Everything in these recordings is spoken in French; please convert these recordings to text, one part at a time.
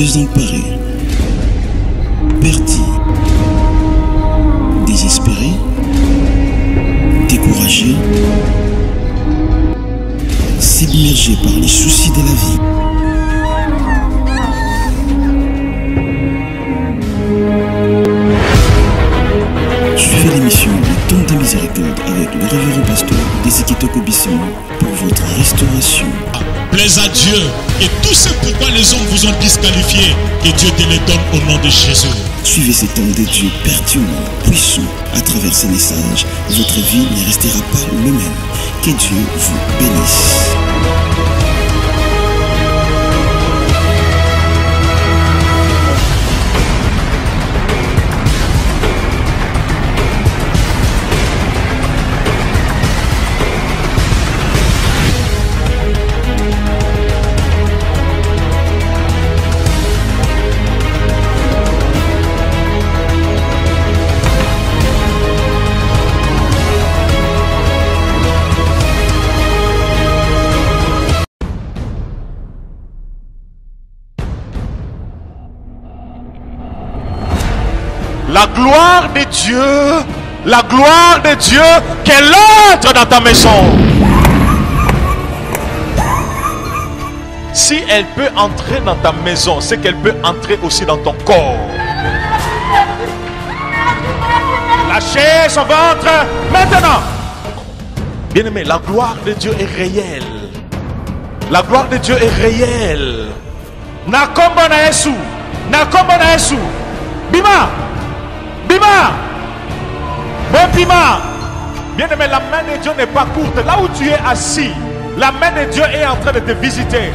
désemparé, perdu, désespéré, découragé, submergé par les soucis de la vie. Suivez l'émission Le Temps de Miséricorde avec le révérend pasteur Desikitoko Bissimo pour votre restauration. Plaise à Dieu et tout ce pourquoi les hommes vous ont disqualifié, que Dieu te les donne au nom de Jésus. Suivez cet homme de Dieu pertinent, puissant. À travers ces messages, votre vie ne restera pas le même. Que Dieu vous bénisse. La gloire de Dieu, qu'elle entre dans ta maison. Si elle peut entrer dans ta maison, c'est qu'elle peut entrer aussi dans ton corps. Lâchez son ventre maintenant. Bien-aimé, la gloire de Dieu est réelle. La gloire de Dieu est réelle. Nakombo na Yesu. Nakombo na Yesu. Bima. Bima. Bon Bima. Bien-aimé, la main de Dieu n'est pas courte. Là où tu es assis, la main de Dieu est en train de te visiter.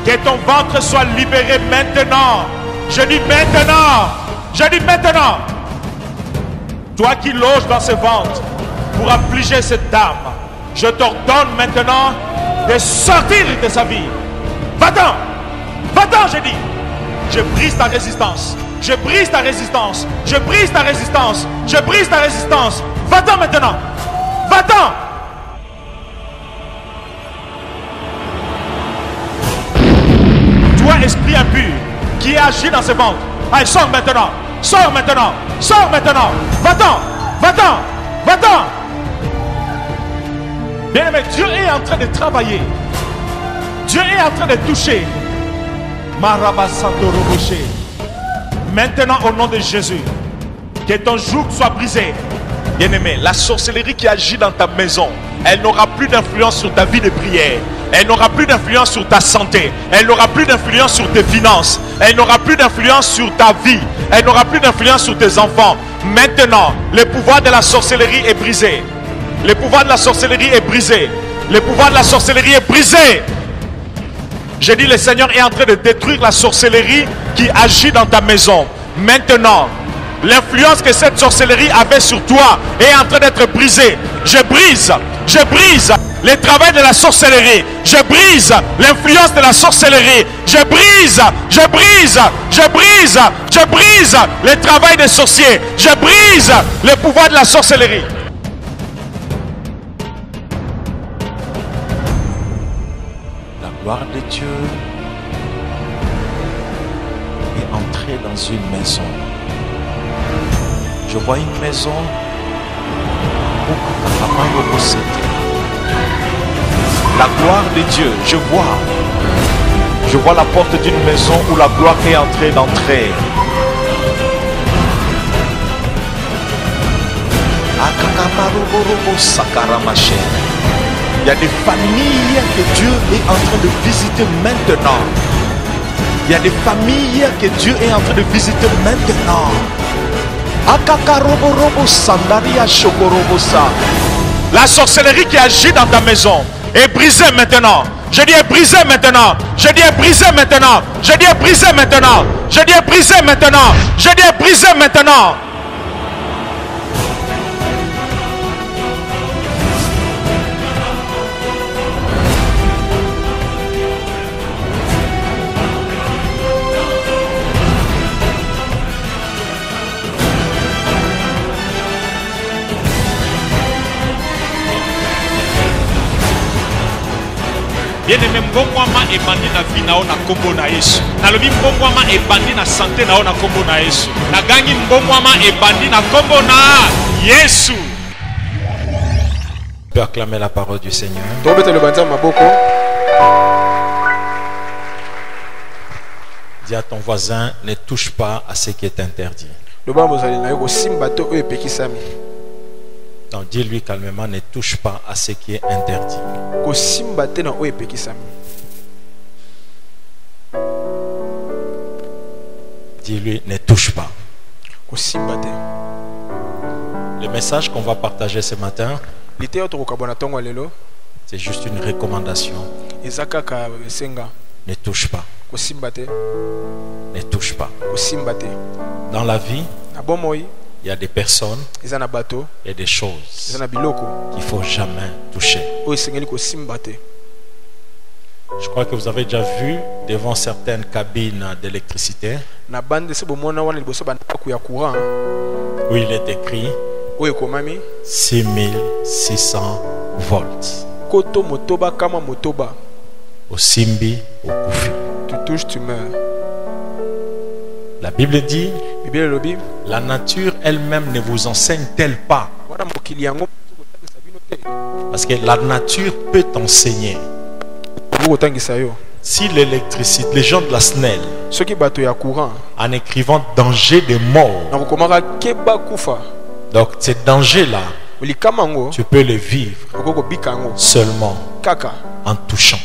Que ton ventre soit libéré maintenant. Je dis maintenant. Je dis maintenant. Toi qui loges dans ce ventre pour affliger cette dame, je t'ordonne maintenant de sortir de sa vie. Va-t'en. Va-t'en, je dis. Je brise ta résistance. Je brise ta résistance. Je brise ta résistance. Je brise ta résistance. Va-t'en maintenant. Va-t'en. Toi, esprit impur, qui agit dans ce ventre, allez, sors maintenant. Sors maintenant. Sors maintenant. Va-t'en. Va-t'en. Va-t'en. Bien-aimé, Dieu est en train de travailler. Dieu est en train de toucher. Marabasandoroboché. Maintenant, au nom de Jésus, que ton joug soit brisé. Bien-aimé, la sorcellerie qui agit dans ta maison, elle n'aura plus d'influence sur ta vie de prière. Elle n'aura plus d'influence sur ta santé. Elle n'aura plus d'influence sur tes finances. Elle n'aura plus d'influence sur ta vie. Elle n'aura plus d'influence sur tes enfants. Maintenant, le pouvoir de la sorcellerie est brisé. Le pouvoir de la sorcellerie est brisé. Le pouvoir de la sorcellerie est brisé. J'ai dit, le Seigneur est en train de détruire la sorcellerie qui agit dans ta maison. Maintenant, l'influence que cette sorcellerie avait sur toi est en train d'être brisée. Je brise le travail de la sorcellerie. Je brise l'influence de la sorcellerie. Je brise le travail des sorciers. Je brise le pouvoir de la sorcellerie. La gloire de Dieu est entrée dans une maison. Je vois une maison où papa va posséder. La gloire de Dieu, je vois la porte d'une maison où la gloire est en train d'entrer. Il y a des familles que Dieu est en train de visiter maintenant. Il y a des familles que Dieu est en train de visiter maintenant. La sorcellerie qui agit dans ta maison est brisée maintenant. Je dis est brisée maintenant. Je dis est brisée maintenant. Je dis est brisée maintenant. Je dis est brisée maintenant. Je dis est brisée maintenant. Bien-aimé, mbongwama ebandi na vie na kombo na Yesu. Nalobi mbongwama ebandi na santé na kombo na Yesu. Nagangi mbongwama ebandi na kombo na Yesu. Tu peux acclamer la parole du Seigneur. Dis à ton voisin, ne touche pas à ce qui est interdit. Donc dis-lui calmement, ne touche pas à ce qui est interdit. Dis-lui, ne touche pas. Le message qu'on va partager ce matin, c'est juste une recommandation. Ne touche pas. Ne touche pas. Dans la vie, il y a des personnes, il y a des choses qu'il ne faut jamais toucher. Je crois que vous avez déjà vu devant certaines cabines d'électricité où il est écrit 6600 volts. Au Simbi, au Koufi. Tu touches, tu meurs. La Bible dit, la nature elle-même ne vous enseigne-t-elle pas? Parce que la nature peut t'enseigner. Si l'électricité, les gens de la SNEL, en écrivant danger de mort, donc ces dangers-là, tu peux les vivre seulement en touchant.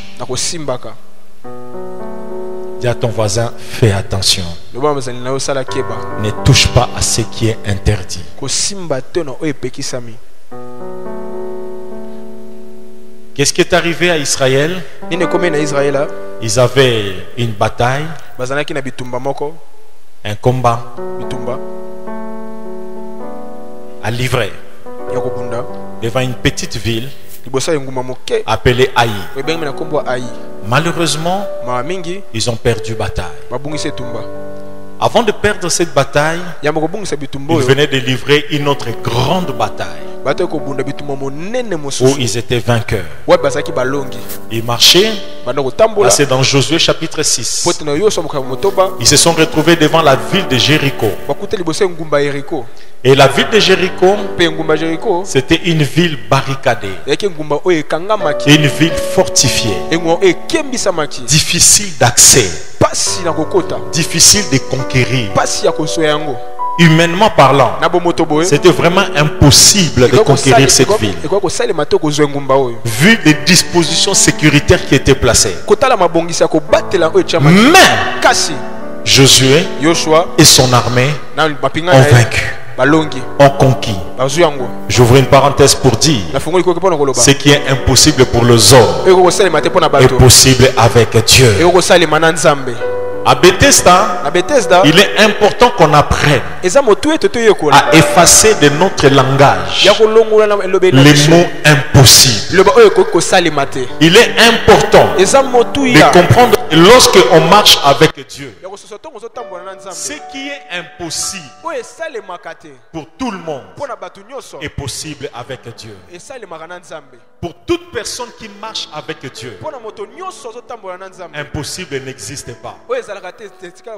Dis à ton voisin, fais attention. Ne touche pas à ce qui est interdit. Qu'est-ce qui est arrivé à Israël? Ils avaient une bataille, un combat à livrer devant une petite ville appelée Haï. Malheureusement, ils ont perdu bataille. Avant de perdre cette bataille, ils venaient de livrer une autre grande bataille où ils étaient vainqueurs. Ils marchaient. Là, c'est dans Josué chapitre 6. Ils se sont retrouvés devant la ville de Jéricho. Et la ville de Jéricho, c'était une ville barricadée, une ville fortifiée, difficile d'accès, difficile de conquérir. Humainement parlant, c'était vraiment impossible de conquérir cette ville, vu les dispositions sécuritaires qui étaient placées. Mais Josué et son armée ont vaincu, ont conquis. J'ouvre une parenthèse pour dire, ce qui est impossible pour les hommes est possible avec Dieu. À Bethesda, il est important qu'on apprenne à effacer de notre langage les mots impossibles. Il est important de comprendre que lorsque on marche avec Dieu, ce qui est impossible pour tout le monde est possible avec Dieu. Pour toute personne qui marche avec Dieu, impossible n'existe pas.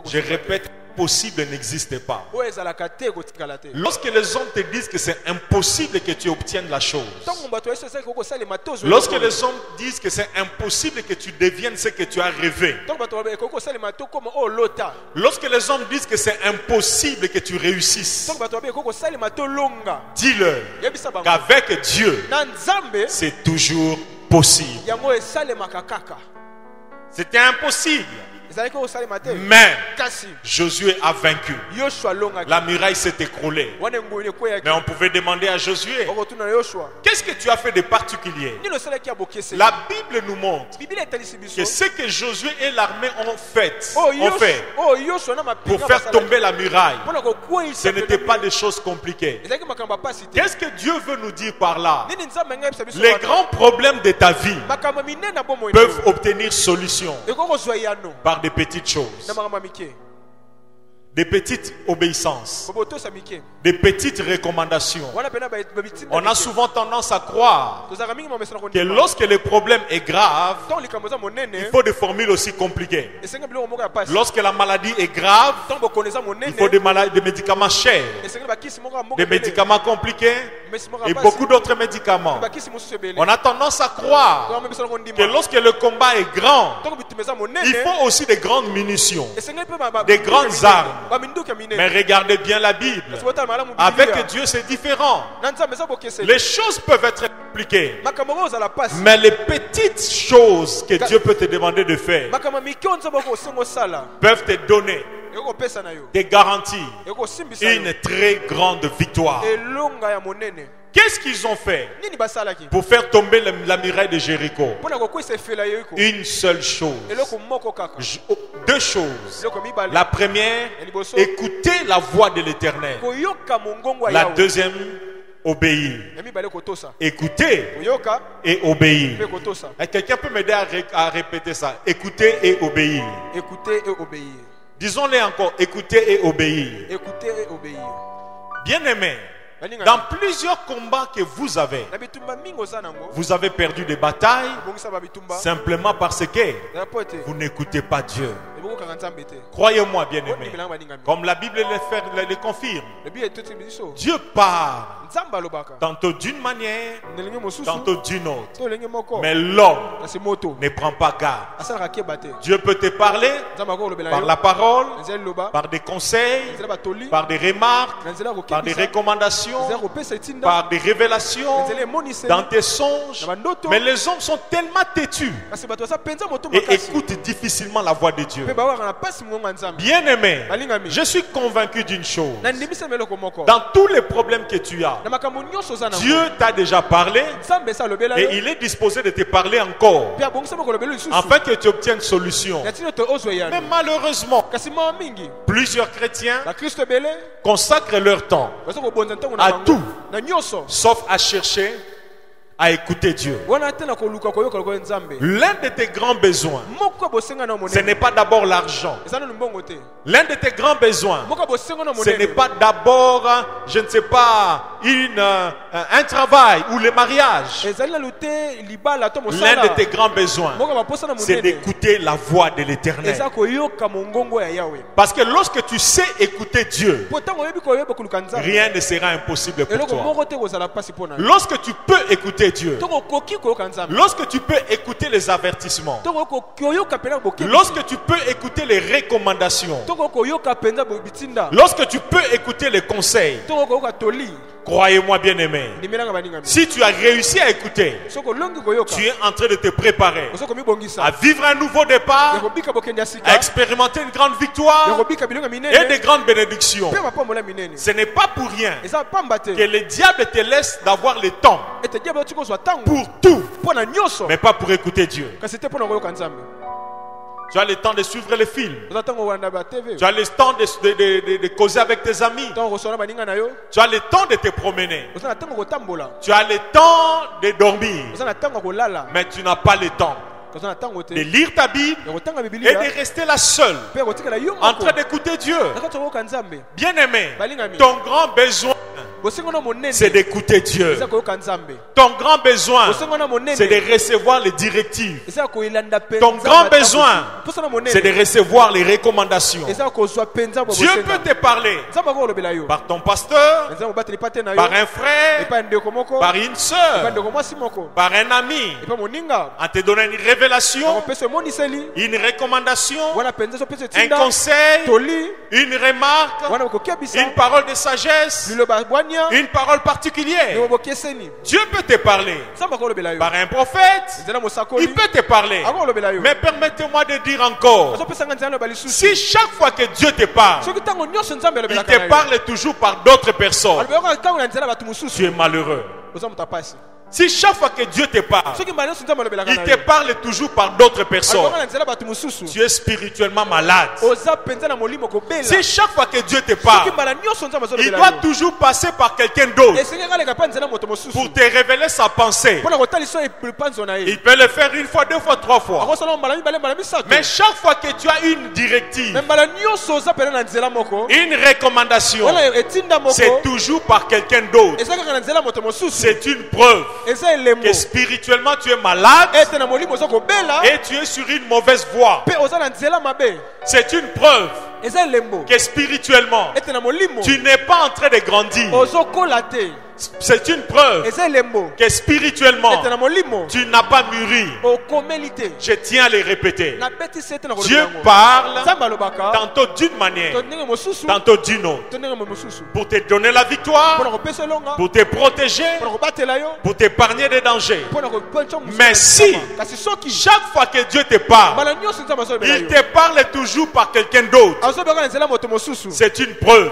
Je répète, possible n'existe pas. Lorsque les hommes te disent que c'est impossible que tu obtiennes la chose, lorsque les hommes disent que c'est impossible que tu deviennes ce que tu as rêvé, lorsque les hommes disent que c'est impossible que tu réussisses, dis-leur qu'avec Dieu, c'est toujours possible. C'était impossible. Mais Josué a vaincu. La muraille s'est écroulée. Mais on pouvait demander à Josué, qu'est-ce que tu as fait de particulier? La Bible nous montre que ce que Josué et l'armée ont fait pour faire tomber la muraille, ce n'était pas des choses compliquées. Qu'est-ce que Dieu veut nous dire par là? Les grands problèmes de ta vie peuvent obtenir solution par des petites choses. des petites obéissances, des petites recommandations. On a souvent tendance à croire que lorsque le problème est grave, il faut des formules aussi compliquées. Lorsque la maladie est grave, il faut des médicaments chers, des médicaments compliqués et beaucoup d'autres médicaments. On a tendance à croire que lorsque le combat est grand, il faut aussi des grandes munitions, des grandes armes. Mais regardez bien la Bible. Avec Dieu, c'est différent. Les choses peuvent être compliquées, mais les petites choses que Dieu peut te demander de faire peuvent te donner des garanties, une très grande victoire. Qu'est-ce qu'ils ont fait pour faire tomber la muraille de Jéricho? Une seule chose. Deux choses. La première, écouter la voix de l'Éternel. La deuxième, obéir. Écouter et obéir. Quelqu'un peut m'aider à répéter ça? Écouter et obéir. Écouter et obéir. Disons-les encore, écouter et obéir. Écouter et obéir. Bien-aimés, dans plusieurs combats que vous avez perdu des batailles simplement parce que vous n'écoutez pas Dieu. Croyez-moi, bien-aimés, comme la Bible le confirme, Dieu parle tantôt d'une manière, tantôt d'une autre. Mais l'homme ne prend pas garde. Dieu peut te parler par la parole, par des conseils, par des remarques, par des recommandations, par des révélations, dans tes songes. Mais les hommes sont tellement têtus et écoutent difficilement la voix de Dieu. Bien-aimé, je suis convaincu d'une chose. Dans tous les problèmes que tu as, Dieu t'a déjà parlé et il est disposé de te parler encore afin que tu obtiennes solution. Mais malheureusement, plusieurs chrétiens consacrent leur temps à tout sauf à chercher à écouter Dieu. L'un de tes grands besoins, ce n'est pas d'abord l'argent. L'un de tes grands besoins, ce n'est pas d'abord, je ne sais pas, un travail ou le mariage. L'un de tes grands besoins, c'est d'écouter la voix de l'Éternel. Parce que lorsque tu sais écouter Dieu, rien ne sera impossible pour toi. Lorsque tu peux écouter Dieu, lorsque tu peux écouter les avertissements, lorsque tu peux écouter les recommandations, lorsque tu peux écouter les conseils, croyez-moi, bien-aimé, si tu as réussi à écouter, tu es en train de te préparer à vivre un nouveau départ, à expérimenter une grande victoire et des grandes bénédictions. Ce n'est pas pour rien que le diable te laisse d'avoir le temps pour tout, mais pas pour écouter Dieu. Tu as le temps de suivre les films. Tu as le temps de causer avec tes amis. Tu as le temps de te promener. Tu as le temps de dormir. Mais tu n'as pas le temps de lire ta Bible et de rester là seul en train d'écouter Dieu. Bien-aimé, ton grand besoin, c'est d'écouter Dieu. Ton grand besoin, c'est de recevoir les directives. Ton grand besoin, c'est de recevoir les recommandations. Dieu peut te parler par ton pasteur, par un frère, par une soeur, par un ami, en te donnant une révélation, une recommandation, un conseil, une remarque, une parole de sagesse, une parole particulière. Dieu peut te parler par un prophète, il peut te parler. Mais permettez-moi de dire encore, si chaque fois que Dieu te parle, il te parle toujours par d'autres personnes, tu es malheureux. Si chaque fois que Dieu te parle, il te parle toujours par d'autres personnes, tu es spirituellement malade. Si chaque fois que Dieu te parle, il doit toujours passer par quelqu'un d'autre pour te révéler sa pensée. Il peut le faire une fois, deux fois, trois fois. Mais chaque fois que tu as une directive, une recommandation, c'est toujours par quelqu'un d'autre. C'est une preuve que spirituellement tu es malade et tu es sur une mauvaise voie. C'est une preuve que spirituellement tu n'es pas en train de grandir. C'est une preuve que spirituellement tu n'as pas mûri. Je tiens à les répéter. Dieu parle tantôt d'une manière, tantôt d'une autre, pour te donner la victoire, pour te protéger, pour t'épargner des dangers. Mais si chaque fois que Dieu te parle, il te parle toujours par quelqu'un d'autre, c'est une preuve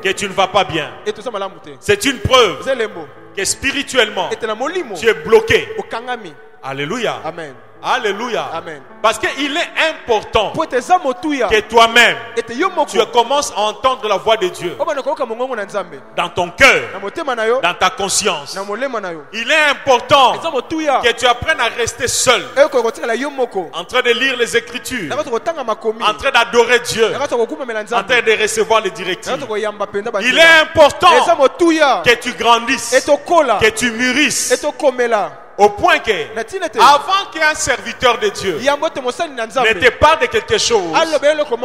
que tu ne vas pas bien. C'est une preuve que spirituellement tu es bloqué. Alléluia. Amen. Alléluia. Amen. Parce qu'il est important que toi-même tu commences à entendre la voix de Dieu dans ton cœur, dans ta conscience. Il est important que tu apprennes à rester seul, en train de lire les Écritures, en train d'adorer Dieu, en train de recevoir les directives. Il est important que tu grandisses, que tu mûrisses, au point que, avant qu'un serviteur de Dieu ne te parle de quelque chose,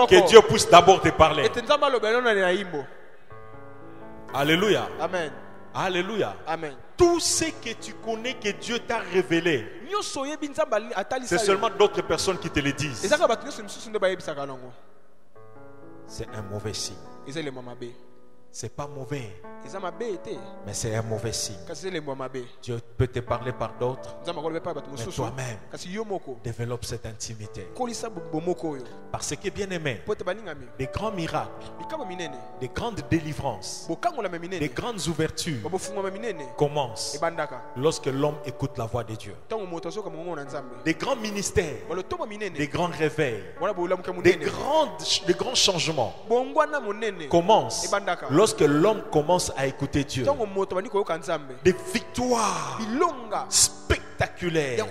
que Dieu puisse d'abord te parler. Alléluia. Amen. Alléluia. Amen. Tout ce que tu connais que Dieu t'a révélé, c'est seulement d'autres personnes qui te le disent. C'est un mauvais signe. C'est pas mauvais, mais c'est un mauvais signe. Dieu peut te parler par d'autres, mais toi-même développe cette intimité. Parce que, bien aimé, des grands miracles, des grandes délivrances, des grandes ouvertures commencent lorsque l'homme écoute la voix de Dieu. Des grands ministères, des grands réveils, des grands changements commencent lorsque l'homme commence à écouter Dieu. Des victoires spectaculaires,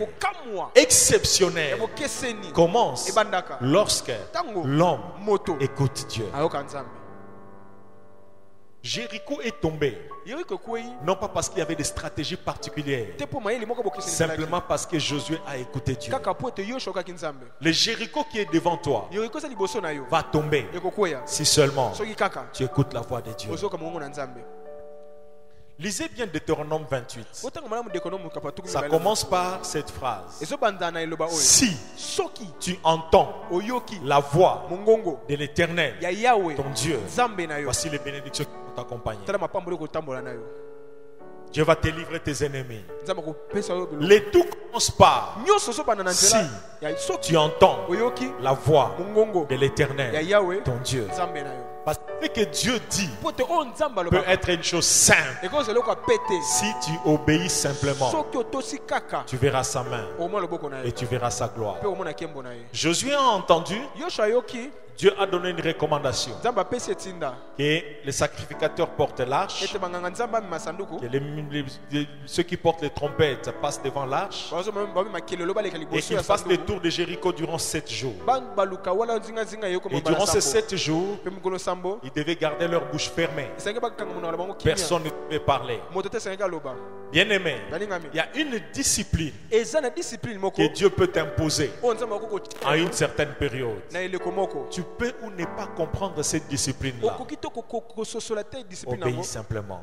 exceptionnelles commencent lorsque l'homme écoute Dieu. Jéricho est tombé, non pas parce qu'il y avait des stratégies particulières, simplement parce que Josué a écouté Dieu. Le Jéricho qui est devant toi va tomber si seulement tu écoutes la voix de Dieu. Lisez bien Deutéronome 28. Ça commence par cette phrase. Si tu entends la voix de l'Éternel, ton Dieu, voici les bénédictions qui vont t'accompagner. Dieu va te livrer tes ennemis. Les tout commence par si tu entends la voix de l'Éternel, ton Dieu. Parce que ce que Dieu dit peut être une chose simple. Si tu obéis simplement, tu verras sa main et tu verras sa gloire. Josué a entendu. Dieu a donné une recommandation que les sacrificateurs portent l'arche, que ceux qui portent les trompettes passent devant l'arche et qu'ils fassent le tour de Jéricho durant 7 jours. Et durant ces 7 jours, ils devaient garder leur bouche fermée. Personne ne devait parler. Bien aimé, il y a une discipline que Dieu peut t'imposer à une certaine période. Tu peux ou ne pas comprendre cette discipline-là. Obéis simplement.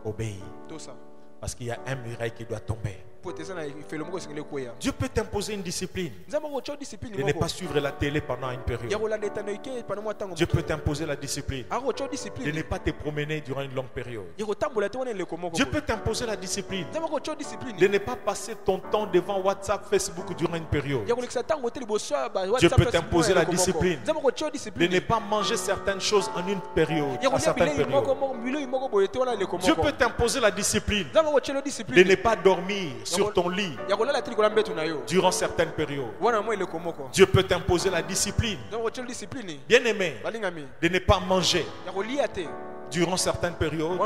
Obéis. Parce qu'il y a un muraille qui doit tomber. Dieu peut t'imposer une discipline de ne pas suivre la télé pendant une période. Dieu peut t'imposer la discipline de ne pas te promener durant une longue période. Dieu peut t'imposer la discipline de ne pas passer ton temps devant WhatsApp, Facebook durant une période. Dieu peut t'imposer la discipline de ne pas manger certaines choses en une période, à certaines périodes. Dieu peut t'imposer la discipline de ne pas dormir sur ton lit durant certaines périodes. Dieu peut t'imposer la discipline, bien aimé, de ne pas manger durant certaines périodes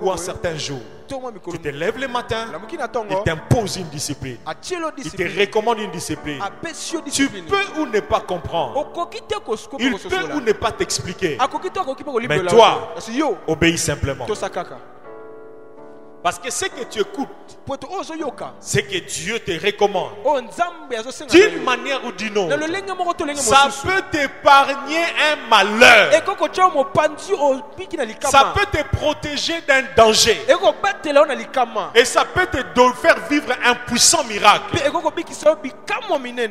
ou en certains jours. Tu te lèves le matin, il t'impose une discipline, il te recommande une discipline. Tu peux ou ne pas comprendre, il peut ou ne pas t'expliquer, mais toi, obéis simplement. Parce que ce que tu écoutes, c'est que Dieu te recommande d'une manière ou d'une autre. Ça peut t'épargner un malheur. Ça peut te protéger d'un danger. Et ça peut te faire vivre un puissant miracle.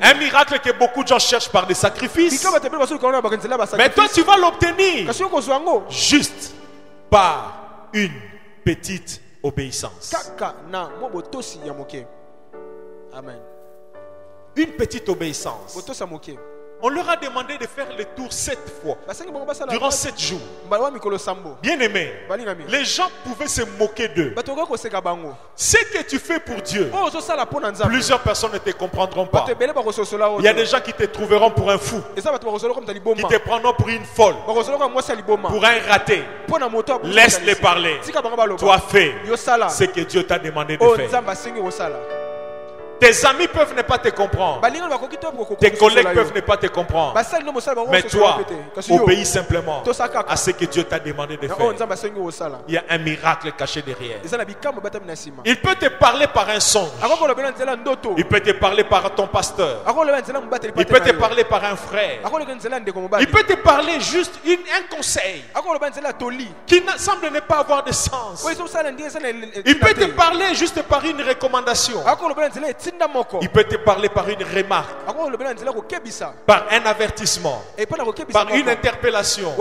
Un miracle que beaucoup de gens cherchent par des sacrifices. Mais toi tu vas l'obtenir juste par une petite obéissance. Amen. Une petite obéissance. On leur a demandé de faire le tour 7 fois durant 7 jours. Bien aimé, les gens pouvaient se moquer d'eux. Ce que tu fais pour Dieu, plusieurs personnes ne te comprendront pas. Il y a des gens qui te trouveront pour un fou, qui te prendront pour une folle, pour un raté. Laisse-les parler. Toi fais ce que Dieu t'a demandé de faire. Tes amis peuvent ne pas te comprendre. Tes collègues peuvent ne pas te comprendre. Mais toi, obéis simplement à ce que Dieu t'a demandé de faire. Il y a un miracle caché derrière. Il peut te parler par un songe. Il peut te parler par ton pasteur. Il peut te parler par un frère. Il peut te parler juste un conseil qui semble ne pas avoir de sens. Il peut te parler juste par une recommandation. Il peut te parler par une remarque, par un avertissement, par une interpellation.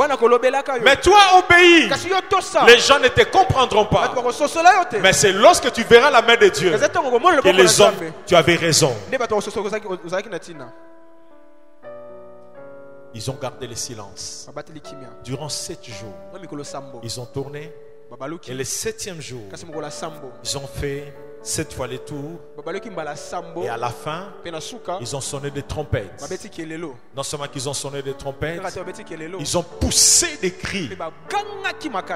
Mais toi obéis. Les gens ne te comprendront pas. Mais c'est lorsque tu verras la main de Dieu que les hommes, tu avais raison. Ils ont gardé le silence. Durant 7 jours, ils ont tourné. Et le 7e jour, ils ont fait 7 fois les tours. Et à la fin, ils ont sonné des trompettes. Non seulement qu'ils ont sonné des trompettes, ils ont poussé des cris.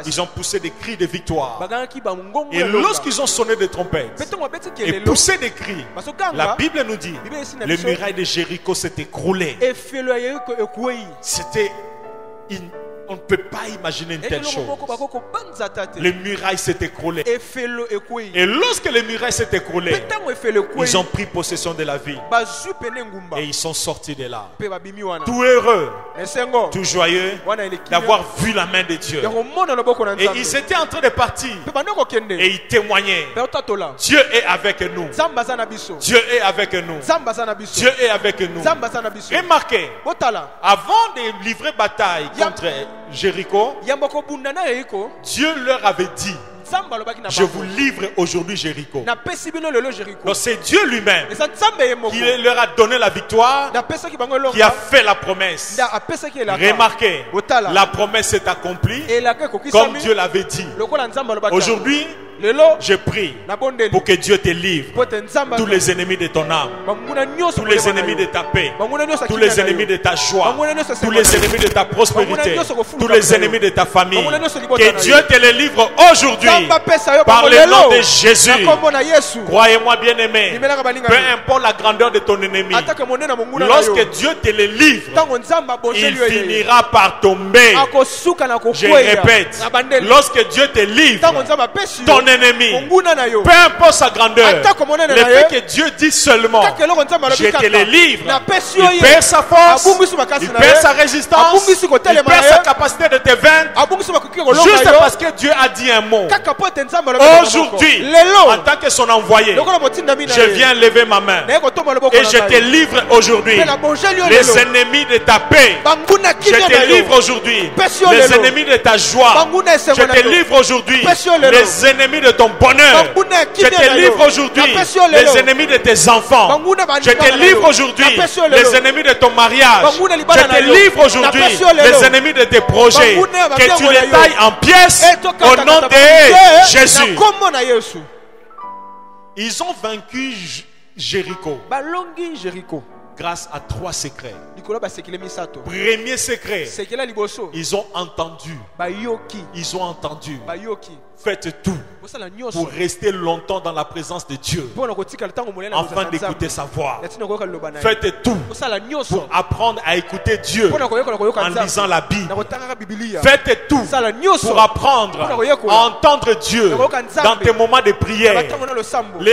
Ils ont poussé des cris de victoire. Et lorsqu'ils ont sonné des trompettes et poussé des cris, la Bible nous dit, les murailles de Jéricho s'est écroulées. C'était on ne peut pas imaginer une telle chose. Les murailles s'est écroulées. Et lorsque les murailles s'est écroulées, ils ont pris possession de la ville. Et ils sont sortis de là. Tout heureux, tout joyeux d'avoir vu la main de Dieu. Et ils étaient en train de partir. Et ils témoignaient. Dieu est avec nous. Dieu est avec nous. Dieu est avec nous. Remarquez, avant de livrer bataille contre Jéricho, Dieu leur avait dit, je vous livre aujourd'hui Jéricho. Donc c'est Dieu lui-même qui leur a donné la victoire, qui a fait la promesse. Remarquez, la promesse s'est accomplie comme Dieu l'avait dit. Aujourd'hui, je prie pour que Dieu te livre tous les ennemis de ton âme, tous les ennemis de ta paix, tous les ennemis de ta joie, tous les ennemis de ta prospérité, tous les ennemis de ta famille. Que Dieu te les livre aujourd'hui par le nom de Jésus. Croyez-moi bien aimé, peu importe la grandeur de ton ennemi, lorsque Dieu te les livre, il finira par tomber. Je répète, lorsque Dieu te livre, ton ennemi, peu importe sa grandeur, le fait que Dieu dit seulement, je te les livre, il perd sa force, il perd sa résistance, il perd sa capacité de te vaincre, juste parce que Dieu a dit un mot. Aujourd'hui, en tant que son envoyé, je viens lever ma main et je te livre aujourd'hui les ennemis de ta paix. Je te livre aujourd'hui les ennemis de ta joie. Je te livre aujourd'hui les ennemis de ton bonheur. Je te livre aujourd'hui les ennemis de tes enfants. Je te livre aujourd'hui les ennemis de ton mariage. Je te livre aujourd'hui les ennemis de tes projets. Que tu les tailles en pièces au nom de Jésus. Ils ont vaincu Jéricho grâce à 3 secrets. Premier secret, ils ont entendu. Faites tout pour rester longtemps dans la présence de Dieu, afin d'écouter sa voix. Faites tout pour apprendre à écouter Dieu en lisant la Bible. Faites tout pour apprendre à entendre Dieu dans tes moments de prière.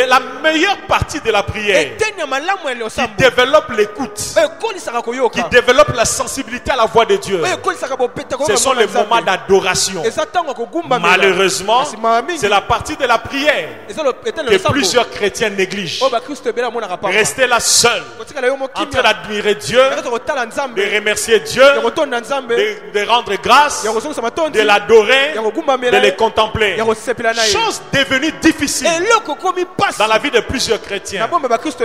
La meilleure partie de la prière qui développe l'écoute, qui développe la sensibilité à la voix de Dieu, ce sont les moments d'adoration. Malheureusement, c'est la partie de la prière que plusieurs chrétiens négligent. Rester là seul, en train d'admirer Dieu, de remercier Dieu, de rendre grâce, de l'adorer, de le contempler. Chose devenue difficile dans la vie de plusieurs chrétiens.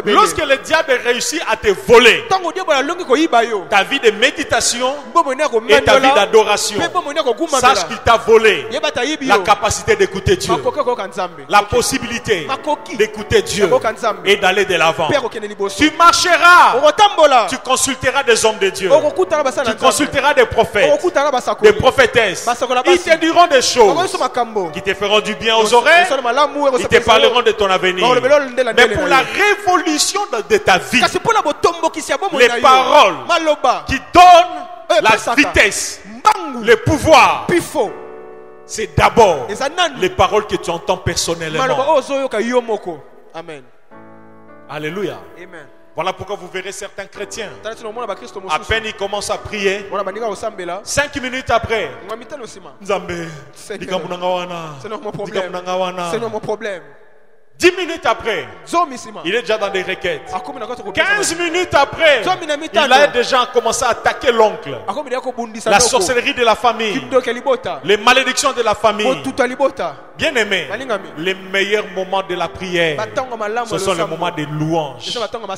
Lorsque le diable réussit à te voler ta vie de méditation et ta vie d'adoration, sache qu'il t'a volé la capacité d'écouter Dieu, la possibilité d'écouter Dieu et d'aller de l'avant. Tu marcheras, tu consulteras des hommes de Dieu, tu consulteras des prophètes, des prophétesses. Ils te diront des choses qui te feront du bien aux oreilles, ils te parleront de ton avenir. Mais pour la révolution de ta vie, les paroles qui donnent la vitesse, le pouvoir, c'est d'abord les paroles que tu entends personnellement. Amen. Alléluia. Amen. Voilà pourquoi vous verrez certains chrétiens, à peine ils commencent à prier, 5 minutes après, c'est mon problème. 10 minutes après, il est déjà dans des requêtes. 15 minutes après, il a déjà commencé à attaquer l'oncle, la sorcellerie de la famille, les malédictions de la famille. Bien aimé, les meilleurs moments de la prière, ce sont les moments de louange,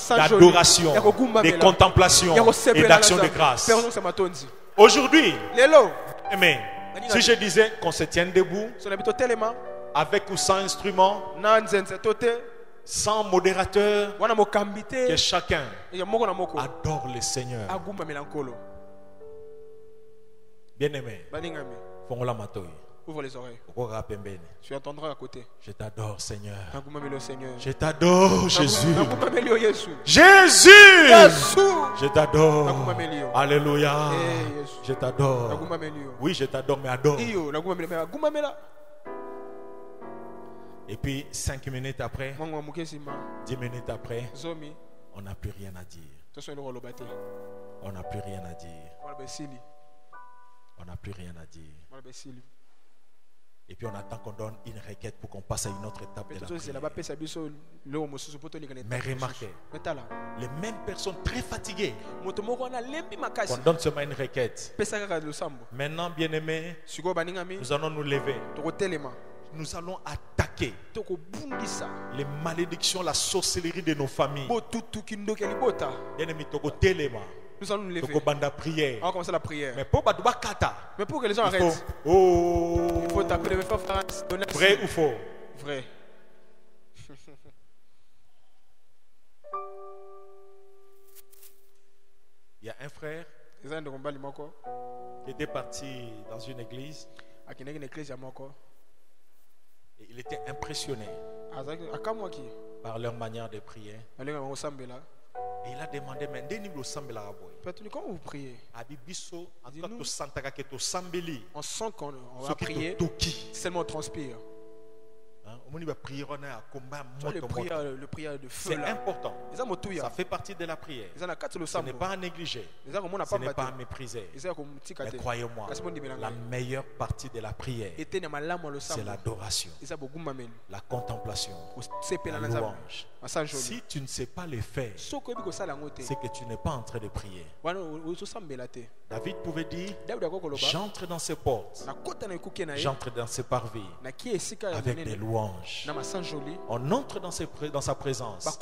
d'adoration, de contemplation et d'action de grâce. Aujourd'hui, amen, si je disais qu'on se tienne debout, avec ou sans instrument, sans modérateur, que chacun adore le Seigneur. Bien aimé, ouvre les oreilles. Tu entendras à côté. Je t'adore, Seigneur. Seigneur. Je t'adore, Jésus. Jésus. Je t'adore. Alléluia. Je t'adore. Oui, je t'adore, mais adore. Et puis 5 minutes après, 10 minutes après, on n'a plus rien à dire. On n'a plus rien à dire. On n'a plus rien à dire. Et puis on attend qu'on donne une requête pour qu'on passe à une autre étape de la prière. Mais remarquez, les mêmes personnes très fatiguées, on donne seulement une requête. Maintenant, bien-aimés, nous allons nous lever. Nous allons attaquer les malédictions, la sorcellerie de nos familles. Bien-aimés, nous allons nous lever. On va commencer la prière. Mais pour que les gens arrêtent, il faut t'appeler. Vrai ou faux? Vrai. Il y a un frère qui était parti dans une église. Et il était impressionné par leur manière de prier. Et il a demandé, mais comment vous priez? On sent qu'on va prier, seulement on transpire. Le prière de feu. C'est important. Ça fait partie de la prière. Ce n'est pas à négliger. Ce n'est pas à mépriser. Mais croyez-moi, la meilleure partie de la prière, c'est l'adoration, la contemplation, la louange. Si tu ne sais pas les faire, c'est que tu n'es pas en train de prier. David pouvait dire, j'entre dans ces portes, j'entre dans ces parvis avec des louanges. On entre dans sa présence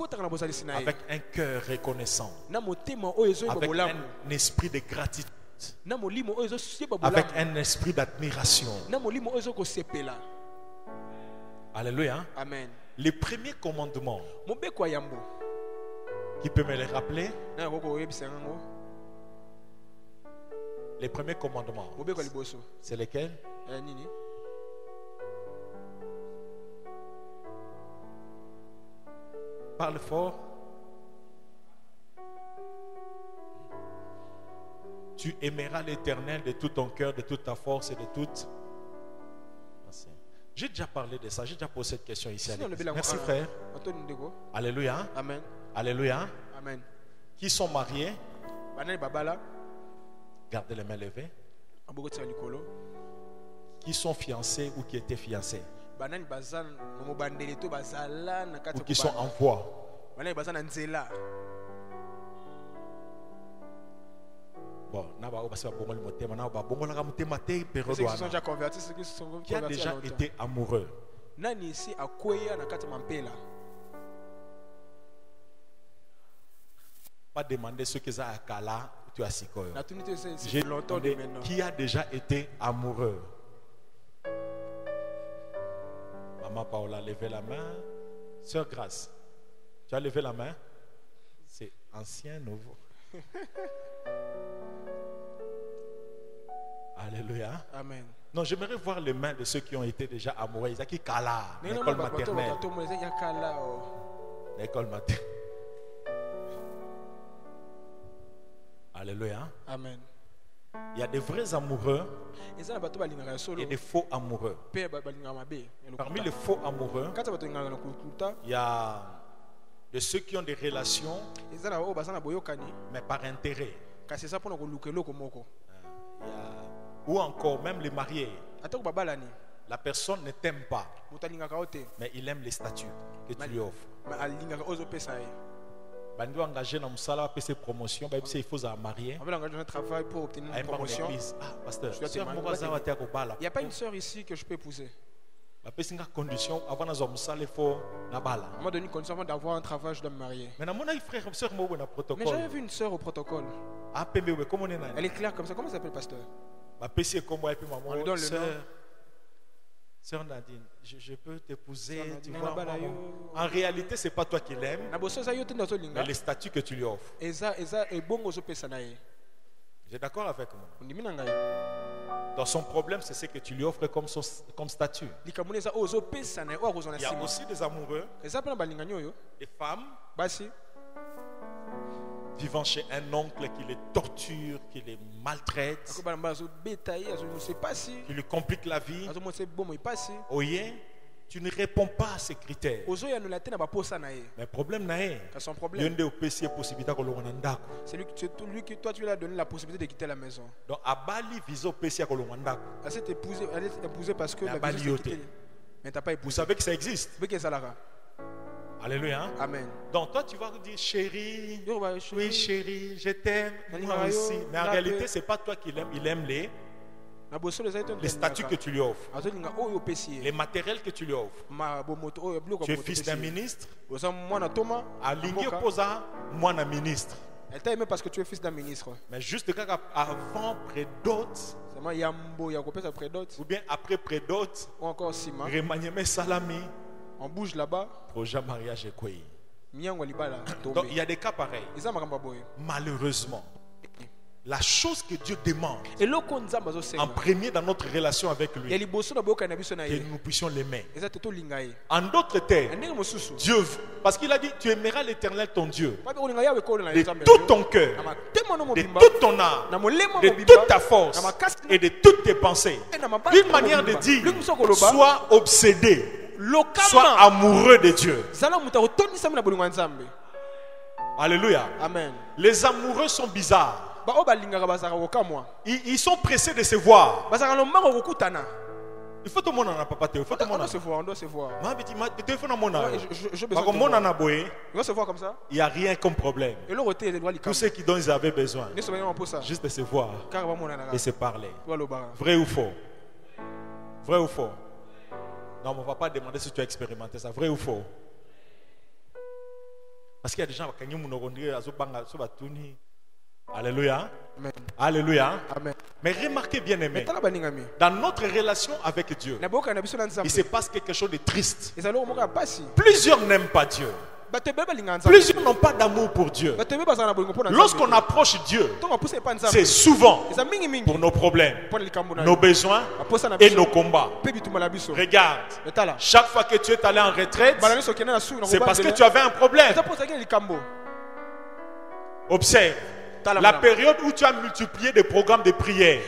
avec un cœur reconnaissant, avec un esprit de gratitude, avec un esprit d'admiration. Alléluia. Amen. Les premiers commandements, qui peut me les rappeler? Les premiers commandements, c'est lesquels? Parle fort. Tu aimeras l'Éternel de tout ton cœur, de toute ta force et de toute... J'ai déjà parlé de ça, j'ai déjà posé cette question ici. Merci frère. Alléluia. Amen. Alléluia. Amen. Qui sont mariés? Gardez les mains levées. Qui sont fiancés ou qui étaient fiancés? Ou qui sont en voie? Bon, qui a déjà été amoureux? Pas demander ce qu'ils ont à Kala, tu as Sikoyo. J'ai demandé qui a déjà été amoureux. Maman Paola, levez la main. Sœur Grâce, tu as levé la main? C'est ancien, nouveau. Alléluia. Amen. Non, j'aimerais voir les mains de ceux qui ont été déjà amoureux. Ils ont qui Kala, l'école maternelle. L'école maternelle. Alléluia. Amen. Il y a des vrais amoureux et des faux amoureux. Parmi les faux amoureux, il y a de ceux qui ont des relations, mais par intérêt. Ou encore même les mariés. La personne ne t'aime pas, mais il aime les statuts que tu lui offres. Bandi engagé dans Moussala pour ses promotions, il faut se marier. Un travail pour obtenir une promotion. Pasteur, il n'y a pas une sœur ici que je peux épouser. Condition avant de il faut m'a donné une condition avant d'avoir un travail, je dois me marier. Mais j'avais vu une sœur au protocole. Elle est claire comme ça. Comment ça s'appelle, pasteur? On lui donne le nom. Sœur Nadine, je peux t'épouser, tu vois, maman. En réalité, ce n'est pas toi qui l'aimes, mais les statuts que tu lui offres. Vous êtes d'accord avec moi? Dans son problème, c'est ce que tu lui offres comme statut. Il y a aussi des amoureux, des femmes vivant chez un oncle qui les torture, qui les maltraite, qui lui complique la vie. Oye, tu ne réponds pas à ces critères. Mais le problème n'est pas. C'est lui qui toi tu lui as donné la possibilité de quitter la maison. Donc à Bali viso pesia kolonganda. Elle s'est épousée parce que la maison mais t'as pas épousé. Vous savez que ça existe. Alléluia. Amen. Donc toi tu vas dire chérie, oui chérie, je t'aime, moi aussi. Mais en réalité c'est pas toi qui l'aimes, il aime les statuts que tu lui offres, les matériels que tu lui offres. Tu es fils d'un ministre, aligné posa moi un ministre. Elle t'a aimé parce que tu es fils d'un ministre. Mais juste avant près d'autres, ou bien après près d'autres, ou encore Sima, remaniement salami. On bouge là-bas. Projet mariage est quoi? Donc il y a des cas pareils. Malheureusement, la chose que Dieu demande en premier dans notre relation avec lui, que nous puissions l'aimer. En d'autres termes, Dieu, parce qu'il a dit tu aimeras l'Éternel ton Dieu de tout ton cœur, de toute ton âme, de toute ta force et de toutes tes pensées. Une manière de dire, sois obsédé Sois amoureux de Dieu. Alléluia. Amen. Les amoureux sont bizarres. Ils sont pressés de se voir. Il faut tout le monde en a pas. Il faut tout le monde se voir. On doit se voir. Je dois se voir comme ça. Il n'y a rien comme problème. Tous ceux qui dont ils avaient besoin, juste de se voir et se parler. Vrai ou faux? Vrai ou faux? Non, on ne va pas demander si tu as expérimenté ça. Vrai ou faux? Parce qu'il y a des gens qui ont dit alléluia. Amen. Alléluia. Amen. Mais remarquez bien aimé, dans notre relation avec Dieu, il se passe quelque chose de triste. Plusieurs n'aiment pas Dieu. Plusieurs n'ont pas d'amour pour Dieu. Lorsqu'on approche Dieu, c'est souvent pour nos problèmes, nos besoins et nos combats. Regarde, chaque fois que tu es allé en retraite, c'est parce que tu avais un problème. Observe. La période où tu as multiplié des programmes de prière,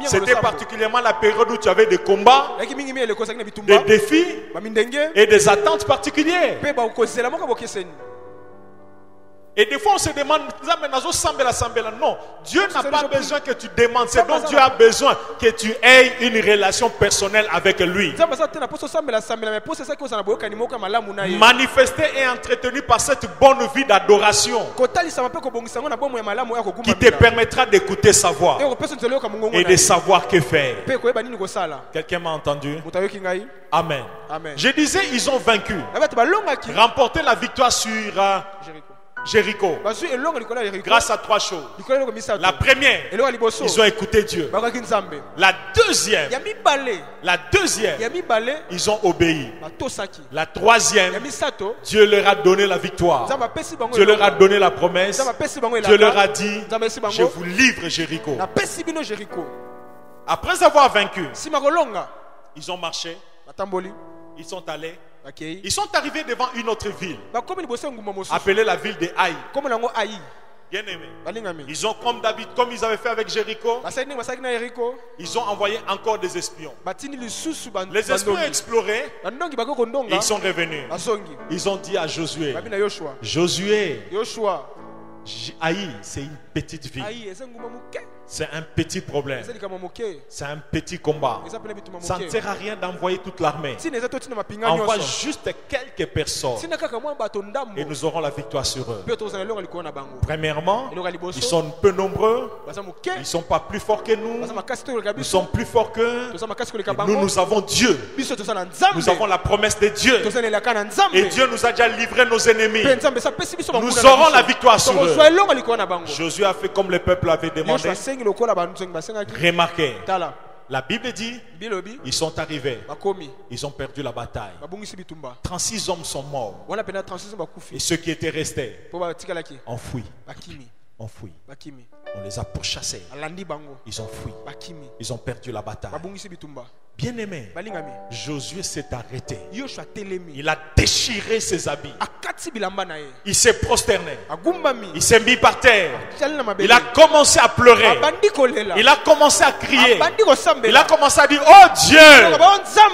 c'était particulièrement la période où tu avais des combats, des défis et des attentes particulières. Et des fois on se demande, non, Dieu n'a pas besoin que tu demandes, c'est donc Dieu a besoin que tu aies une relation personnelle avec lui. Manifestée et entretenue par cette bonne vie d'adoration qui te permettra d'écouter sa voix et de savoir que faire. Quelqu'un m'a entendu? Amen. Je disais, ils ont vaincu, remporté la victoire sur Jéricho, grâce à trois choses. La première, ils ont écouté Dieu. La deuxième, ils ont obéi. La troisième, Dieu leur a donné la victoire. Dieu leur a donné la promesse. Dieu leur a dit, je vous livre Jéricho. Après avoir vaincu, ils ont marché, ils sont allés. Ils sont arrivés devant une autre ville appelée la ville de Haï. Bien aimé. Ils ont comme d'habitude, comme ils avaient fait avec Jéricho, ils ont envoyé encore des espions. Les espions ont exploré et ils sont revenus. Ils ont dit à Josué, Haï, c'est une petite ville. C'est un petit problème. C'est un petit combat. Ça ne sert à rien d'envoyer toute l'armée. Envoie juste quelques personnes et nous aurons la victoire sur eux. Premièrement, ils sont peu nombreux. Ils ne sont pas plus forts que nous. Nous sommes plus forts qu'eux. Nous avons Dieu. Nous avons la promesse de Dieu. Et Dieu nous a déjà livré nos ennemis. Nous aurons la victoire sur eux. Josué a fait comme le peuple avait demandé. Remarquez, la Bible dit, ils sont arrivés, ils ont perdu la bataille. 36 hommes sont morts. Et ceux qui étaient restés ont fui. On les a pourchassés. Ils ont fui. Ils ont perdu la bataille. Bien aimé, Josué s'est arrêté. Il a déchiré ses habits. Il s'est prosterné. Il s'est mis par terre. Il a commencé à pleurer. Il a commencé à crier. Il a commencé à dire, oh Dieu,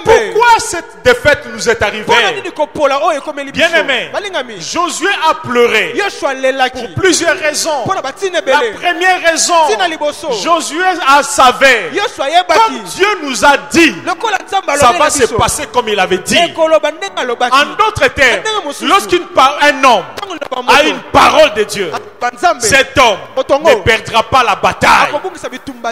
pourquoi cette défaite nous est arrivée? Bien aimé, Josué a pleuré pour plusieurs raisons. La première raison, Josué a savait, comme Dieu nous a dit, ça va se passer comme il avait dit. En d'autres termes, lorsqu'un homme a une parole de Dieu, cet homme ne perdra pas la bataille.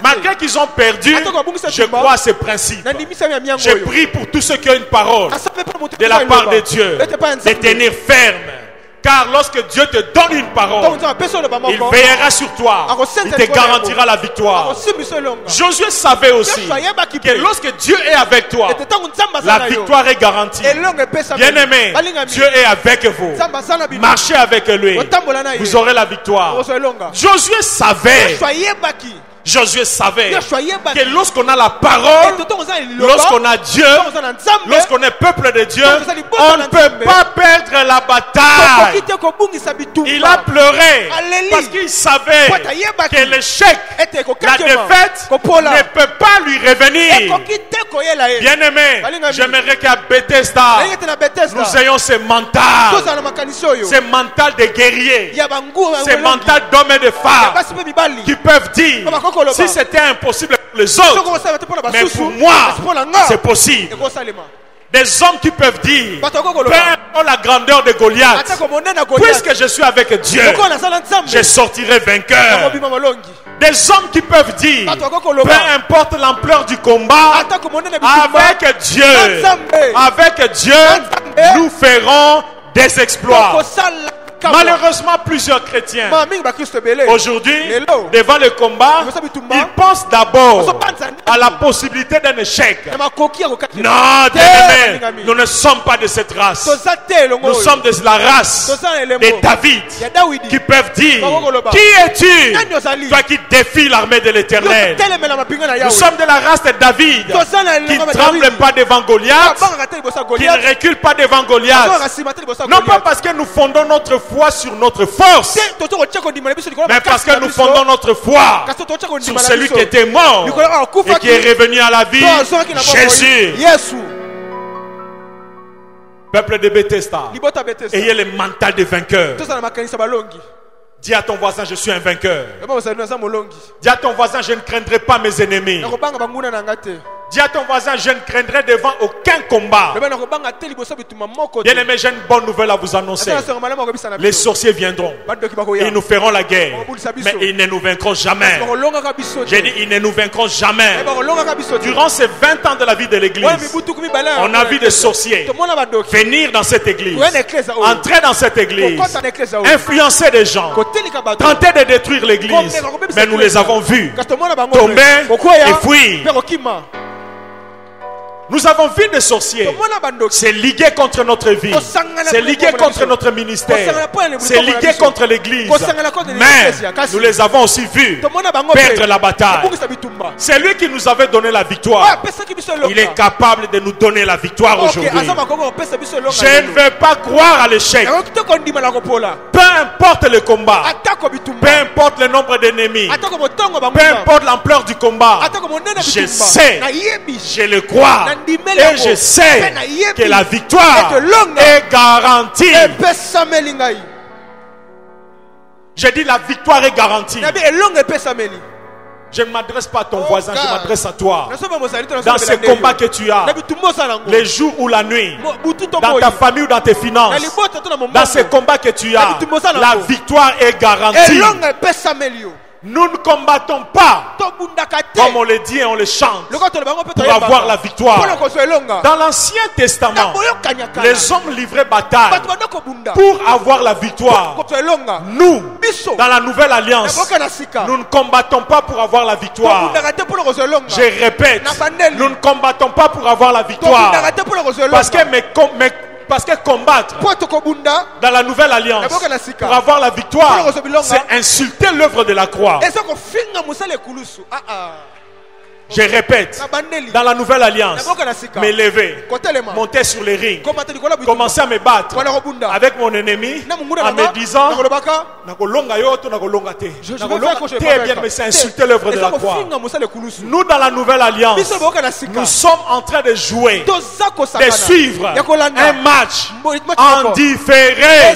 Malgré qu'ils ont perdu, je crois à ce principe. Je prie pour tous ceux qui ont une parole de la part de Dieu de tenir ferme. Car lorsque Dieu te donne une parole, il veillera sur toi. Il te garantira la victoire. Josué savait aussi que lorsque Dieu est avec toi, la victoire est garantie. Bien aimé, Dieu est avec vous. Marchez avec lui. Vous aurez la victoire. Josué savait Josué savait que lorsqu'on a la parole, lorsqu'on a Dieu, lorsqu'on est peuple de Dieu, on ne peut pas perdre la bataille. Il a pleuré parce qu'il savait que l'échec, la défaite ne peut pas lui revenir. Bien-aimé, j'aimerais qu'à Bethesda, nous ayons ce mental de guerrier, ce mental d'hommes et de femmes qui peuvent dire, si c'était impossible pour les autres, mais pour moi, c'est possible. Des hommes qui peuvent dire, peu importe la grandeur de Goliath, puisque je suis avec Dieu, je sortirai vainqueur. Des hommes qui peuvent dire, peu importe l'ampleur du combat, avec Dieu, nous ferons des exploits. Malheureusement, plusieurs chrétiens aujourd'hui, devant le combat, ils pensent d'abord à la possibilité d'un échec. Non, nous ne sommes pas de cette race. Nous sommes de la race de David, qui peuvent dire, qui es-tu, toi qui défies l'armée de l'Éternel? Nous sommes de la race de David, qui ne tremble pas devant Goliath, qui ne recule pas devant Goliath. Non pas parce que nous fondons notre foi sur notre force, mais parce que nous fondons notre foi sur celui qui était mort et qui est revenu à la vie, Jésus. Peuple de Bethesda, ayez le mental de vainqueur. Dis à ton voisin, je suis un vainqueur. Dis à ton voisin, je ne craindrai pas mes ennemis. Dis à ton voisin, je ne craindrai devant aucun combat. Bien aimé, j'ai une bonne nouvelle à vous annoncer. Les sorciers viendront. Ils nous feront la guerre. Mais ils ne nous vaincront jamais. J'ai dit, ils ne nous vaincront jamais. Durant ces 20 ans de la vie de l'église, on a vu des sorciers venir dans cette église, entrer dans cette église, influencer des gens, tenter de détruire l'église. Mais nous les avons vus tomber et fuir. Nous avons vu des sorciers. C'est ligué contre notre vie. C'est ligué contre notre ministère. C'est ligué contre l'église. Mais nous les avons aussi vus perdre la bataille. C'est lui qui nous avait donné la victoire. Il est capable de nous donner la victoire aujourd'hui. Je ne vais pas croire à l'échec. Peu importe le combat, peu importe le nombre d'ennemis, peu importe l'ampleur du combat, je sais, je le crois. Et je sais que la victoire est garantie. J'ai dit la victoire est garantie. Je ne m'adresse pas à ton voisin, je m'adresse à toi. Dans ce combat que tu as, les jours ou la nuit, dans ta famille ou dans tes finances, dans ce combat que tu as, la victoire est garantie. Nous ne combattons pas comme on le dit et on le chante pour avoir la victoire. Dans l'Ancien Testament, les hommes livraient bataille pour avoir la victoire. Nous, dans la Nouvelle Alliance, nous ne combattons pas pour avoir la victoire. Je répète, nous ne combattons pas pour avoir la victoire. Parce que combattre dans la Nouvelle Alliance pour avoir la victoire, c'est insulter l'œuvre de la croix. Je répète, dans la Nouvelle Alliance, m'élever, monter sur les rings, commencer à me battre avec mon ennemi en me disant mais c'est insulter l'œuvre de la croix. Nous, dans la Nouvelle Alliance, nous sommes en train de jouer, de suivre un match en différé.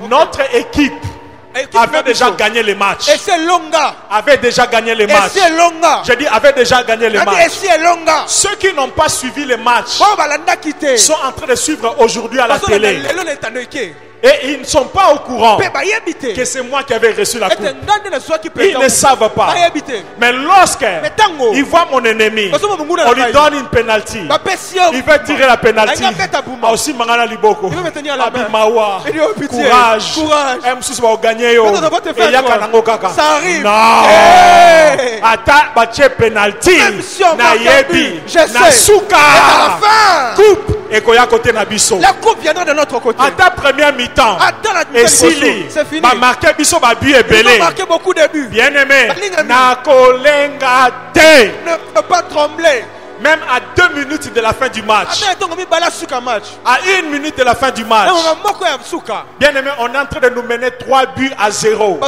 Notre équipe avait déjà gagné les matchs. Avait déjà gagné les matchs. J'ai dit avait déjà gagné les matchs. Ceux qui n'ont pas suivi les matchs sont en train de suivre aujourd'hui à la télé. Et ils ne sont pas au courant que c'est moi qui avais reçu la coupe. Ils ne savent pas. Mais lorsqu'ils voient mon ennemi, on lui donne une penalty. Il veut tirer la penalty. Aussi Mangana Liboko. Abimawa. Courage. M6 va gagner. Ça arrive. Non. Ata bache penalty. Na yebi. Na suka. Coupe La coupe viendra de notre côté. À ta première mi-temps. Et si c'est fini. Ils ont marqué beaucoup de buts. Bien-aimé, ne pas trembler. Même à 2 minutes de la fin du match. À 1 minute de la fin du match. Bien aimé, on est en train de nous mener 3 buts à 0.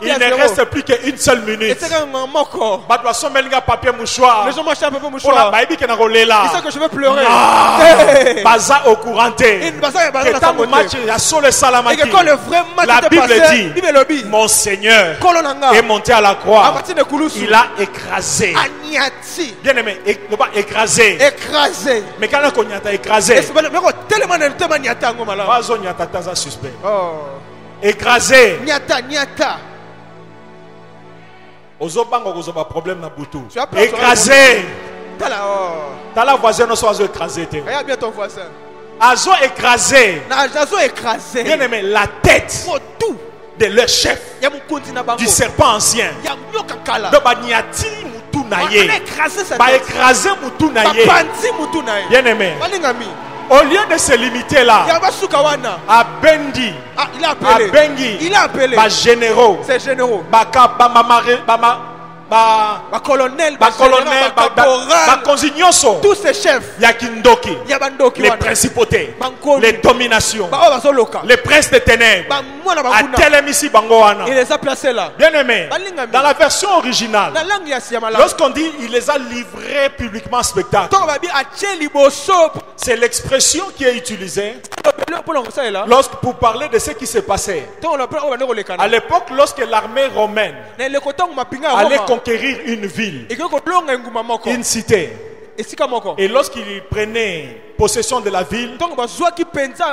Il ne reste plus qu'une seule minute. Les gens m'achètent un peu mouchoir. Ils savent que je vais pleurer. Baza au couranté. Et quand le vrai match la Bible dit, mon Seigneur est monté à la croix. Il a écrasé. Bien aimé, écrasé. Mais quand on a écrasé, écrasé. Écrasé. T'as la voisine, on soit écrasé. Regarde bien ton voisin. Azo écrasé. Bien aimé, la tête de leur chef, du serpent ancien. Bien aimé, au lieu de se limiter là, à Bendi, il a appelé généraux, colonel, tous ces chefs, les principautés, les dominations, les princes des ténèbres, il les a placés là. Bien aimé, dans la version originale, lorsqu'on dit il les a livrés publiquement en spectacle, c'est l'expression qui est utilisée pour parler de ce qui s'est passé. À l'époque, lorsque l'armée romaine allait conquérir une ville, une cité, et lorsqu'ils prenaient possession de la ville,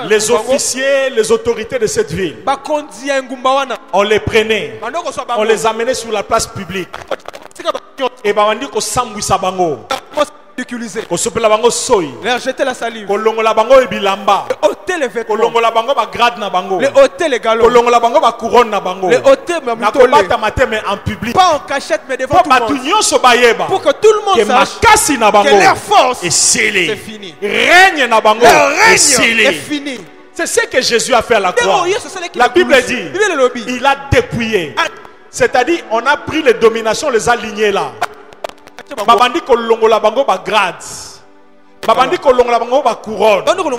les officiers, les autorités de cette ville, on les prenait, on les amenait sur la place publique, et on dit qu'on s'embouissa bango, leur jeter la salive, ôter les vêtements, ôter les galons, ôter en public, pas en cachette mais devant tout le monde, pour que tout le monde sache que leur force c'est fini, règne leur règne est fini. C'est ce que Jésus a fait à la croix. La Bible dit, il a dépouillé. C'est-à-dire, on a pris les dominations, les alignés là. Babandi kolongo la bango ba grade. Babandi kolongo la bango ba couronne. Balongo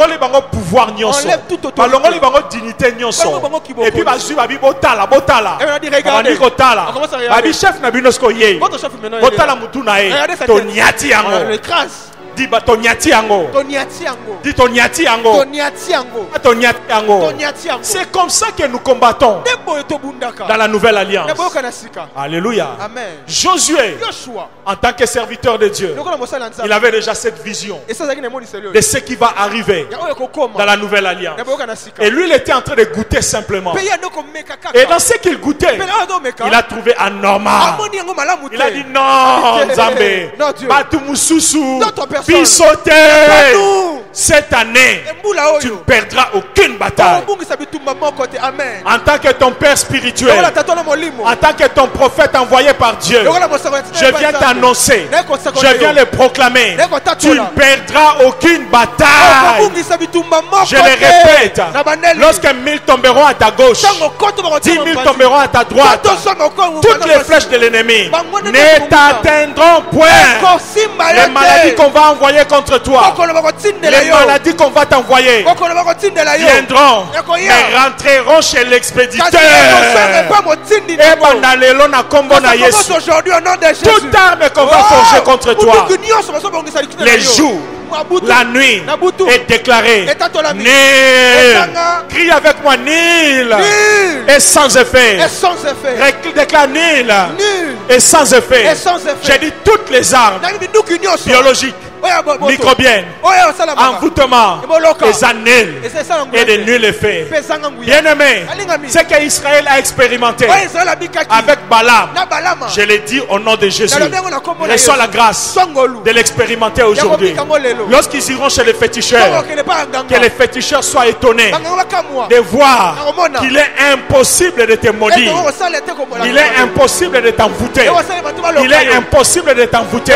le bango pouvoir nyonso. Balongo le bango dignité nyonso. Et puis bazu babi botala. Babandi kotala. Babi chef na binosko ye. Botala mutu na ye. Tonyati yango. Dis tonyati yango. Dis tonyati yango. C'est comme ça que nous combattons dans la nouvelle alliance. Alléluia. Amen. Josué, en tant que serviteur de Dieu, il avait déjà cette vision de ce qui va arriver dans la nouvelle alliance. Et lui, il était en train de goûter simplement. Et dans ce qu'il goûtait, il a trouvé anormal. Il a dit non, Nzambe, Batu Mususu, Bisote. Cette année, tu ne perdras aucune bataille. En tant que ton père spirituel, en tant que ton prophète envoyé par Dieu, je viens t'annoncer, je viens le proclamer, tu ne perdras aucune bataille. Je le répète, lorsque 1000 tomberont à ta gauche, 10 000 tomberont à ta droite, toutes les flèches de l'ennemi ne t'atteindront point. Les maladies qu'on va envoyer contre toi, les maladies qu'on va t'envoyer viendront et rentreront chez l'expéditeur. Toute arme qu'on va forger contre toi, les jours, la nuit est déclarée nul. Crie avec moi nul et sans effet. Déclare nul et sans effet. J'ai dit toutes les armes biologiques, microbiennes, envoûtement, et annulent et de nul effet. Bien aimé, ce qu'Israël a expérimenté avec Balaam, je l'ai dit au nom de Jésus, reçois la grâce de l'expérimenter aujourd'hui. Lorsqu'ils iront chez les féticheurs, que les féticheurs soient étonnés de voir qu'il est impossible de te maudire, il est impossible de t'envoûter, il est impossible de t'envoûter.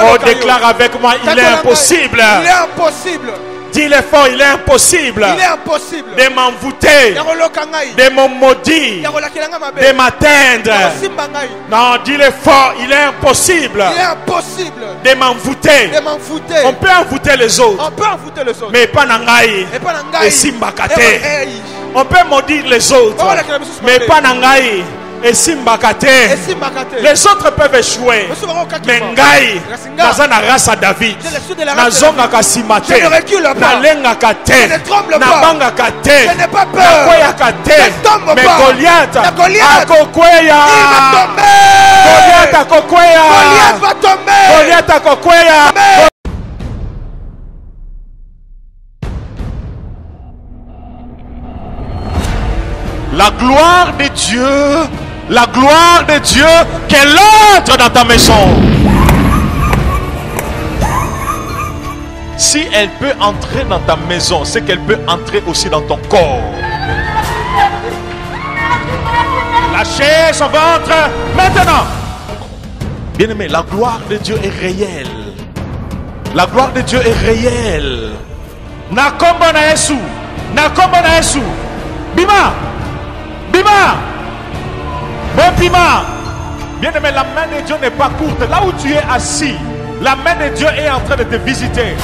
On déclare avec moi moi, il est impossible. Il est impossible. Dis-le fort, il est impossible. Il est impossible de m'envoûter, de me maudire, de m'atteindre. Non, dis-le fort, il est impossible. Il est impossible de m'envoûter. On peut envoûter les autres. Mais pas Nangaï. Et Simbakate. On peut maudire les autres. Mais pas Nangaï. Et Simbakate. Les autres peuvent échouer. Mais Ngai, Nazana race à David. Nazonga Kasimate. Nalenga Kate. Nabanga Kate. Nakoya Kate. Mais Goliath. Akokweya. Goliath Akokweya. Goliath Akokweya. La gloire de Dieu. La gloire de Dieu qu'elle entre dans ta maison. Si elle peut entrer dans ta maison, c'est qu'elle peut entrer aussi dans ton corps. Lâchez son ventre maintenant. Bien-aimé, la gloire de Dieu est réelle. La gloire de Dieu est réelle. Nakombo na Yesu. Nakombo na Yesu. Bima. Bima. Bon Bima. Bien-aimé, la main de Dieu n'est pas courte. Là où tu es assis, la main de Dieu est en train de te visiter.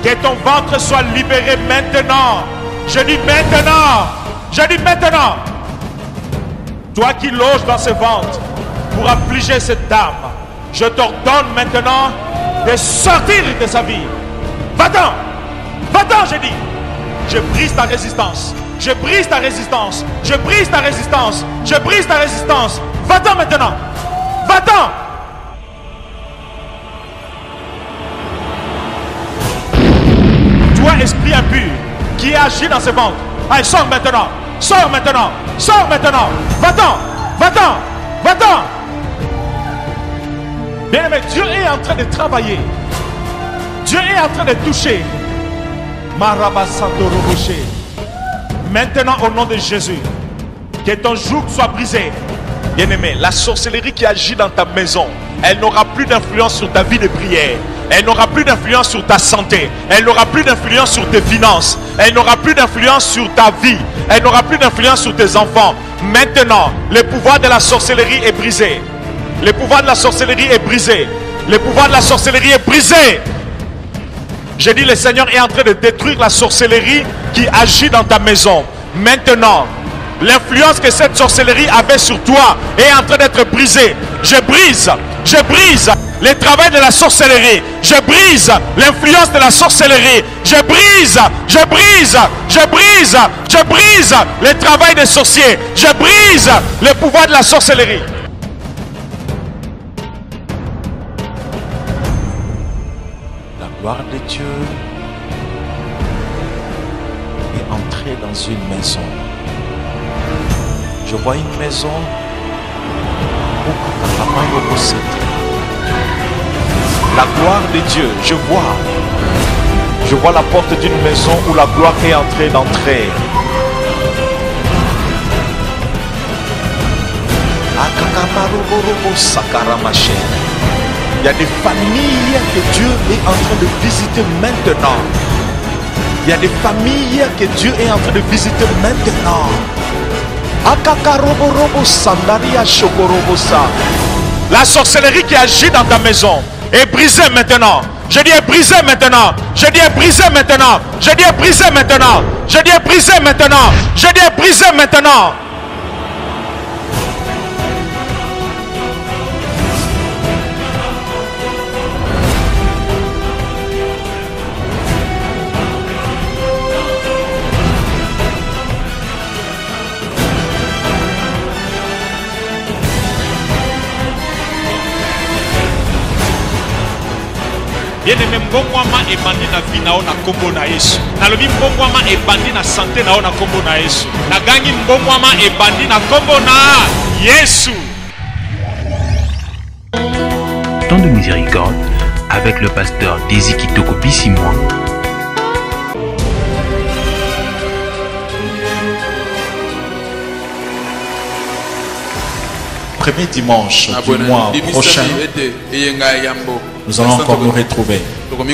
Que ton ventre soit libéré maintenant. Je dis maintenant. Je dis maintenant. Toi qui loges dans ce ventre pour affliger cette dame, je t'ordonne maintenant de sortir de sa vie. Va-t'en. Va-t'en, je dis. Je brise ta résistance. Je brise ta résistance. Je brise ta résistance. Je brise ta résistance. Va-t'en maintenant. Va-t'en. Toi, esprit impur, qui agit dans ce ventre. Allez, sors maintenant. Sors maintenant. Sors maintenant. Va-t'en. Va-t'en. Va-t'en. Bien aimé, Dieu est en train de travailler. Dieu est en train de toucher. Marabasandoroboché. Maintenant, au nom de Jésus, que ton joug soit brisé. Bien-aimé, la sorcellerie qui agit dans ta maison, elle n'aura plus d'influence sur ta vie de prière. Elle n'aura plus d'influence sur ta santé. Elle n'aura plus d'influence sur tes finances. Elle n'aura plus d'influence sur ta vie. Elle n'aura plus d'influence sur tes enfants. Maintenant, le pouvoir de la sorcellerie est brisé. Le pouvoir de la sorcellerie est brisé. Le pouvoir de la sorcellerie est brisé. J'ai dit, le Seigneur est en train de détruire la sorcellerie qui agit dans ta maison. Maintenant, l'influence que cette sorcellerie avait sur toi est en train d'être brisée. Je brise le travail de la sorcellerie. Je brise l'influence de la sorcellerie. Je brise le travail des sorciers. Je brise le pouvoir de la sorcellerie. La gloire de Dieu est entrée dans une maison. Je vois une maison où la gloire de Dieu, je vois la porte d'une maison où la gloire est en train d'entrer. Il y a des familles que Dieu est en train de visiter maintenant. Il y a des familles que Dieu est en train de visiter maintenant. La sorcellerie qui agit dans ta maison est brisée maintenant. Je dis est brisée maintenant. Je dis est brisée maintenant. Je dis est brisée maintenant. Je dis est brisée maintenant. Je dis est brisée maintenant. Bien-aimé, mbongwama ebandi na vie nao na kombo na Yesu. Nalobi mbongwama ebandi na santé nao na kombo na Yesu. Nagangi mbongwama ebandi na kombo na Yesu. Temps de miséricorde avec le pasteur Désy Kitoko Bissimwa. Premier dimanche du mois prochain, Nous allons encore nous retrouver pour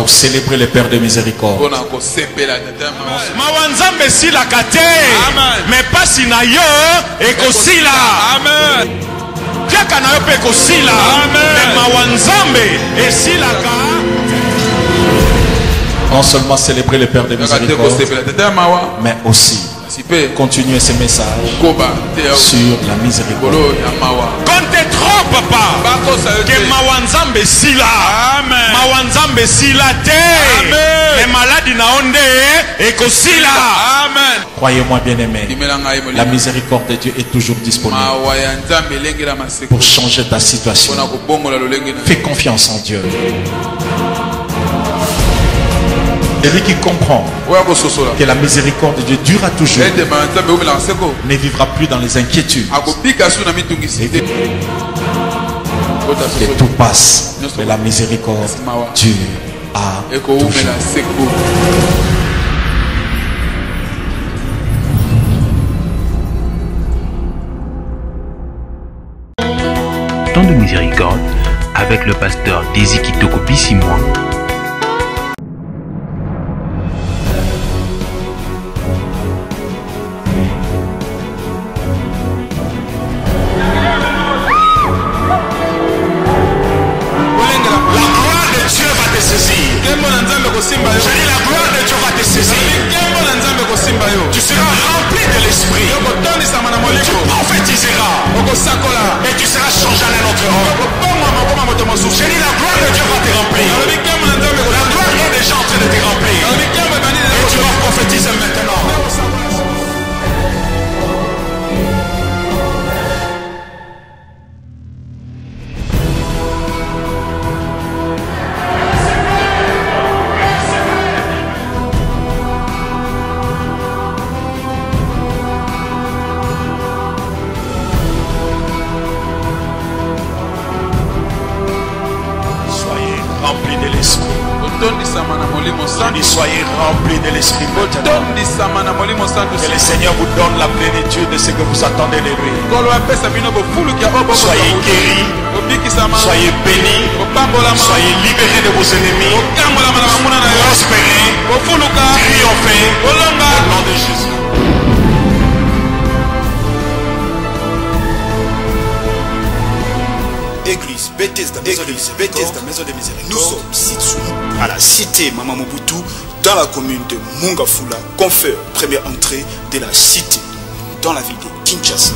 célébrer le Père de miséricorde. Mais pas si na yo ekosila. Amen. Tiaka na yo pe ekosila. Mais mawanzambe esilaka. Non seulement célébrer le Père de miséricorde, mais aussi continuer ces messages sur la miséricorde. Quand t'es trop, papa, que mawanzambe sila, mawanzambe sila te, les malades na onde ekosila. Amen. Croyez-moi, bien-aimé, la miséricorde de Dieu est toujours disponible pour changer ta situation. Fais confiance en Dieu. Celui qui comprend que la miséricorde de Dieu durera toujours ne vivra plus dans les inquiétudes. Et tout passe, mais la miséricorde dure à toujours. Temps de miséricorde avec le pasteur Désiki Tokopissimois. Je dis la gloire de Dieu va te saisir. Tu seras rempli de l'esprit. Tu prophétiseras. Et tu seras changé en un autre homme. Je dis la gloire de Dieu va te remplir. La gloire est déjà en train de te remplir. Et tu vas prophétiser maintenant. Soyez remplis de l'esprit. Que le Seigneur vous donne la plénitude de ce que vous attendez de lui. Soyez guéris, soyez bénis, soyez libérés de vos ennemis, prospérez, triomphez au nom de Jésus. Église Bethesda, Maison de Miséricorde. Nous sommes situés à la cité Mama Mobutu, dans la commune de Mungafula, confère première entrée de la cité, dans la ville de Kinshasa.